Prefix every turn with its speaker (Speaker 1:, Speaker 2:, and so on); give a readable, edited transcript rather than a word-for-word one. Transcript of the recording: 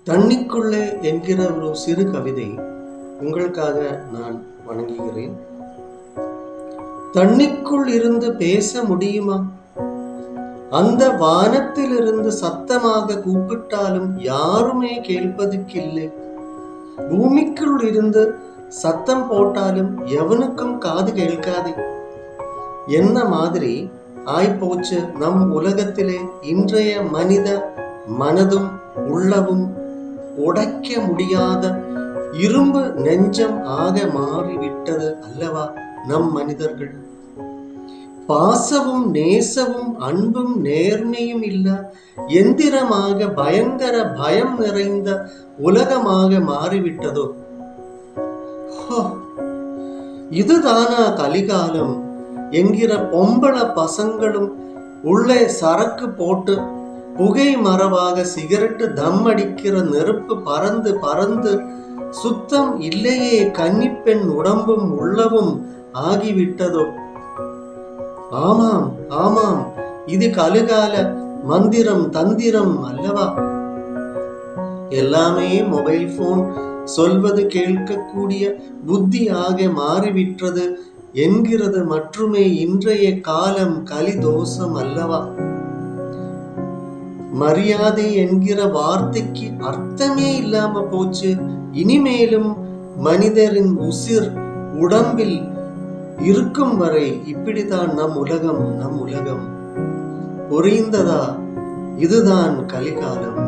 Speaker 1: தண்ணிக்குள்ளே என்கிற ஒரு சிறு கவிதை உங்களுக்காக நான் வணங்குகிறேன். தண்ணிக்குள் இருந்து பேச முடியுமா? அந்த வானத்திலிருந்து சத்தமாக கூப்பிட்டாலும் யாருமே கேட்பதுக்கில்லை. பூமிக்குள் இருந்து சத்தம் போட்டாலும் எவனுக்கும் காது கேட்காதே. என்ன மாதிரி ஆய்போச்சு நம் உலகத்திலே இன்றைய மனித மனதும் உள்ளவும் உடைக்க முடியாத இரும்பு நெஞ்சம் ஆக மாறிவிட்டது அல்லவா நம் மனிதர்கள். பாசமும் நேசமும் அன்பும் நேர்மையும் இல்ல எந்திரமாக பயங்கர பயம் நிறைந்த உலகமாக மாறிவிட்டதோ. இதுதானா கலிகாலம் என்கிற பொம்பள பசங்களும் உள்ளே சரக்கு போட்டு புகை மரவாக சிகரெட்டு தம் அடிக்கிற நெருப்பு பறந்து பறந்து சுத்தம் இல்லையே கன்னிப்பெண் உடம்பும் உள்ளவும் ஆகிவிட்டதோ. ஆமாம் ஆமாம், இது கலிகால மந்திரம் தந்திரம் அல்லவா. எல்லாமே மொபைல் போன் சொல்வது கேட்கக்கூடிய புத்தியாக மாறிவிட்டது என்கிறது மற்றுமே இன்றைய காலம் கலிதோஷம் அல்லவா. மரியாதை என்கிற வார்த்தைக்கு அர்த்தமே இல்லாம போச்சு. இனிமேலும் மனிதரின் உசிர் உடம்பில் இருக்கும் வரை இப்படித்தான் நம் உலகம். புரிந்ததா? இதுதான் கலிகாலம்.